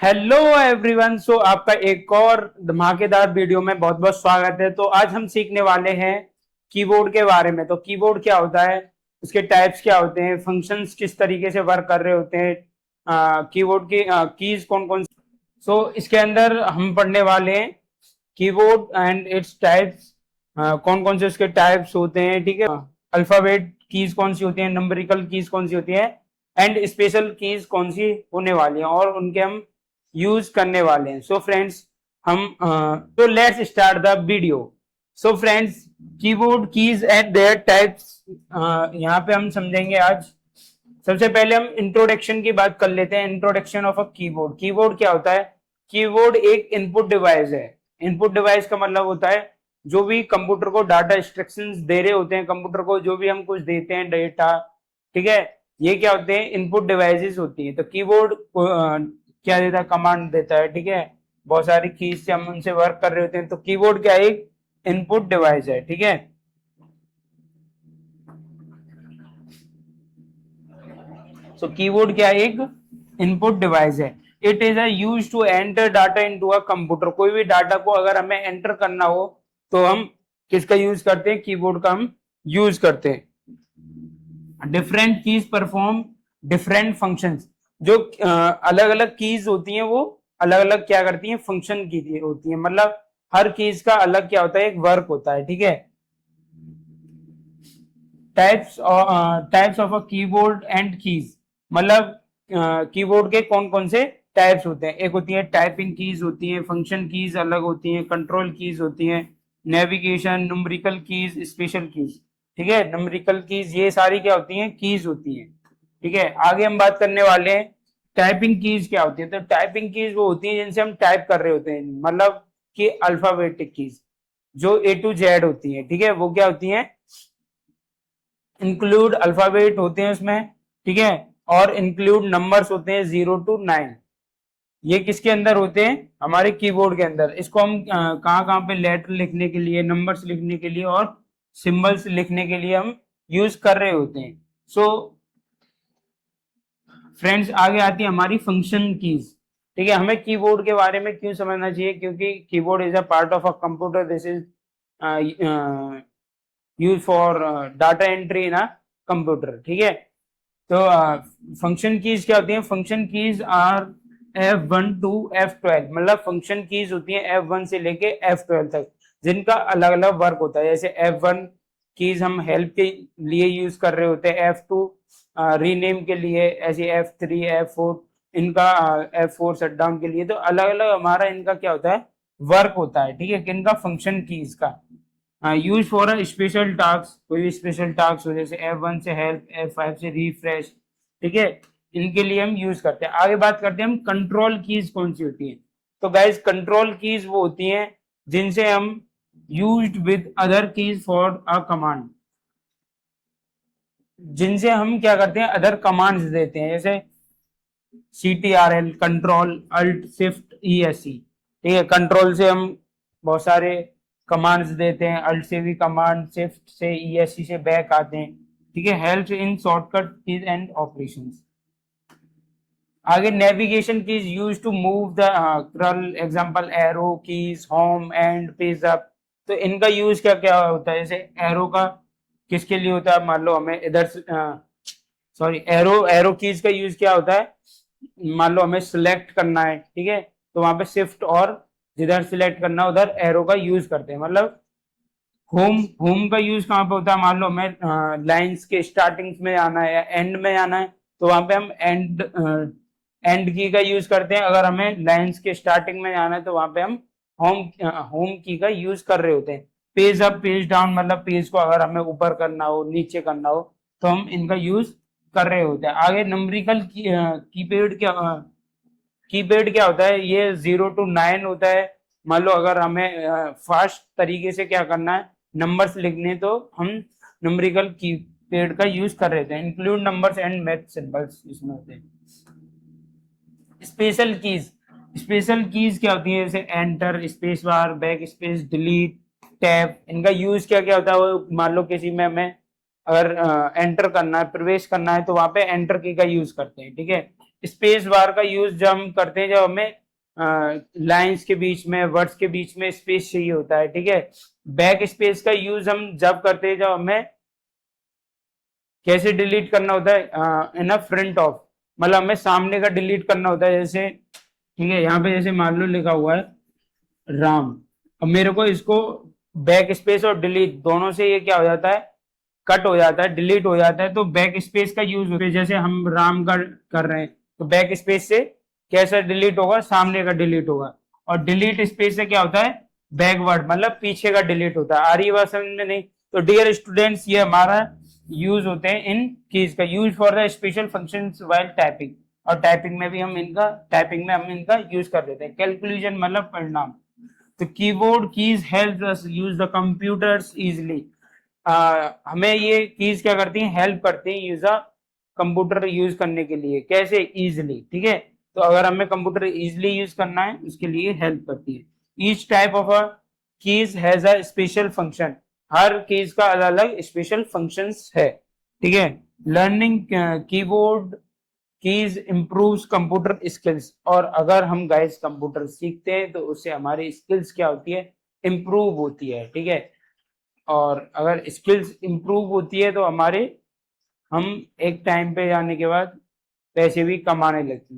Hello everyone. सो आपका एक और धमाकेदार वीडियो में बहुत बहुत स्वागत है। तो आज हम सीखने वाले हैं कीबोर्ड के बारे में। तो कीबोर्ड क्या होता है, उसके टाइप्स क्या होते हैं, फंक्शंस किस तरीके से वर्क कर रहे होते हैं, कीबोर्ड की कीज कौन कौन। सो इसके अंदर हम पढ़ने वाले हैं कीबोर्ड एंड इट्स टाइप्स, कौन कौन से उसके टाइप्स होते हैं, ठीक है। अल्फाबेट कीज कौन सी होती है, नंबरिकल कीज कौन सी होती है, एंड स्पेशल कीज कौन सी होने वाली हैं और उनके हम यूज करने वाले हैं। सो फ्रेंड्स हम तो let's start the video. So friends, keyboard keys and there types यहाँ पे हम समझेंगे आज। सबसे पहले हम इंट्रोडक्शन की बात कर लेते हैं। Introduction of a keyboard. Keyboard क्या होता है? कीबोर्ड एक इनपुट डिवाइस है। इनपुट डिवाइस का मतलब होता है जो भी कंप्यूटर को डाटा इंस्ट्रक्शंस दे रहे होते हैं, कंप्यूटर को जो भी हम कुछ देते हैं डेटा, ठीक है, ये क्या होते हैं? इनपुट डिवाइसेस होती है। तो कीबोर्ड क्या देता है? कमांड देता है, ठीक है। बहुत सारी कीज से हम उनसे वर्क कर रहे होते हैं। तो कीबोर्ड क्या है? एक इनपुट डिवाइस है, ठीक है। सो कीबोर्ड क्या है? एक इनपुट डिवाइस है। It is use to enter data into a computer. कोई भी डाटा को अगर हमें एंटर करना हो तो हम किसका यूज करते हैं? कीबोर्ड का हम यूज करते हैं। Different keys perform different functions. जो अलग अलग कीज होती हैं वो अलग अलग क्या करती हैं? फंक्शन की होती है। मतलब हर कीज का अलग क्या होता है? एक वर्क होता है, ठीक है। Types of a keyboard and keys. मतलब कीबोर्ड के कौन कौन से टाइप्स होते हैं? एक होती है टाइपिंग कीज होती है, फंक्शन कीज अलग होती हैं, कंट्रोल कीज होती हैं, navigation, numerical keys, special keys, ठीक है। न्यूमेरिकल कीज ये सारी क्या होती हैं? कीज होती हैं, ठीक है। आगे हम बात करने वाले हैं टाइपिंग कीज क्या होती है। तो टाइपिंग कीज वो होती है जिनसे हम टाइप कर रहे होते हैं, मतलब कि अल्फाबेटिक कीज जो ए टू जेड होती है, ठीक है, वो क्या होती है? इंक्लूड अल्फाबेट होते हैं उसमें, ठीक है। और इंक्लूड नंबर्स होते हैं 0 to 9। ये किसके अंदर होते हैं? हमारे कीबोर्ड के अंदर। इसको हम कहाँ कहाँ पे लेटर लिखने के लिए, नंबर्स लिखने के लिए और सिंबल्स लिखने के लिए हम यूज कर रहे होते हैं। सो फ्रेंड्स, आगे आती है हमारी फंक्शन कीज, ठीक है। हमें कीबोर्ड के बारे में क्यों समझना चाहिए? क्योंकि keyboard is a part of a computer. This is use for data entry in a computer, ठीक है। तो फंक्शन कीज क्या होती है? Function keys are F1 to F12। मतलब फंक्शन कीज होती है F1 से लेके F12 तक, जिनका अलग अलग वर्क होता है। जैसे F1 कीज हम हेल्प के लिए यूज कर रहे होते हैं, F2 रीनेम के लिए, ऐसे F3 F4 इनका, F4 शटडाउन के लिए। तो अलग अलग हमारा इनका क्या होता है? वर्क होता है, ठीक है, किनका? फंक्शन कीज का। Use for a special task. कोई भी स्पेशल टास्क हो, जैसे F1 से हेल्प, F5 से रिफ्रेश, ठीक है, इनके लिए हम यूज करते हैं। आगे बात करते हैं हम कंट्रोल कीज कौन सी होती है। तो गाइज कंट्रोल कीज वो होती हैं जिनसे हम used with other keys for a command, जिनसे हम क्या करते हैं? अदर कमांड्स देते हैं। जैसे CTRL, control alt shift ESC, ठीक है। कंट्रोल से हम बहुत सारे कमांड्स देते हैं, अल्ट से भी कमांड, शिफ्ट से, ESC से बैक आते हैं, ठीक है। Help in shortcut keys and operations. आगे navigation keys use to move the cursor, example arrow keys, home end page up. तो इनका यूज क्या क्या होता है? जैसे एरो का किसके लिए होता है? मान लो हमें इधर सॉरी, एरो एरो कीज का यूज क्या होता है? मान लो हमें सिलेक्ट करना है, ठीक है, तो वहां पे शिफ्ट और जिधर सिलेक्ट करना उधर एरो का यूज करते हैं। मतलब होम होम का यूज कहाँ पे होता है? मान लो हमें लाइंस के स्टार्टिंग में आना है या एंड में आना है, तो वहां पे हम एंड की का यूज करते हैं। अगर हमें लाइंस के स्टार्टिंग में आना है तो वहां पे हम होम होम की का यूज कर रहे होते हैं। पेज अप पेज डाउन, मतलब पेज को अगर हमें ऊपर करना हो, नीचे करना हो, तो हम इनका यूज कर रहे होते हैं। आगे नंबरिकल कीपैड कीपैड क्या होता है? ये 0 to 9 होता है। मान लो अगर हमें फास्ट तरीके से क्या करना है, नंबर्स लिखने, तो हम नंबरिकल कीपैड का यूज कर रहे थे। Include numbers and math symbols इसमें होते हैं। Special keys. स्पेशल कीज क्या होती है? जैसे enter, space bar, back space, delete, tab. इनका यूज क्या क्या होता है? वो मान लो किसी में हमें अगर एंटर करना है, प्रवेश करना है, तो वहां पे एंटर की का यूज करते हैं, ठीक है। स्पेस बार का यूज जब हम करते हैं, जब हमें लाइंस के बीच में, वर्ड्स के बीच में स्पेस चाहिए होता है, ठीक है। बैक स्पेस का यूज हम जब करते हैं जब हमें कैसे डिलीट करना होता है, इन फ्रंट ऑफ, मतलब हमें सामने का डिलीट करना होता है। जैसे ठीक है, यहाँ पे जैसे मान लो लिखा हुआ है राम, अब मेरे को इसको बैक स्पेस और डिलीट दोनों से ये क्या हो जाता है, कट हो जाता है, डिलीट हो जाता है। तो बैक स्पेस का यूज होता है, जैसे हम राम का कर रहे हैं तो बैक स्पेस से कैसा डिलीट होगा, सामने का डिलीट होगा। और डिलीट स्पेस से क्या होता है, बैकवर्ड, मतलब पीछे का डिलीट होता है। आ रही है बात समझ में? नहीं तो डियर स्टूडेंट्स, ये हमारा यूज होते हैं इन कीज का, use for the special functions while typing. और टाइपिंग में हम इनका यूज कर देते हैं। कैलकुलेशन मतलब परिणाम। तो keyboard keys help us use the computers easily. हमें ये कीज क्या करती हैं, हेल्प करती हैं यूज कंप्यूटर यूज करने के लिए। कैसे? इजिली, ठीक है। तो अगर हमें कंप्यूटर इजिली यूज करना है उसके लिए हेल्प करती है। Each type of a keys has a special function. Her keys का अलग अलग स्पेशल फंक्शंस है, ठीक है। Learning keyboard keys improves computer skills. और अगर हम गाइस कंप्यूटर सीखते हैं तो उससे हमारी स्किल्स क्या होती है, इम्प्रूव होती है, ठीक है। और अगर स्किल्स इम्प्रूव होती है तो हमारे हम एक टाइम पे जाने के बाद पैसे भी कमाने लगते हैं।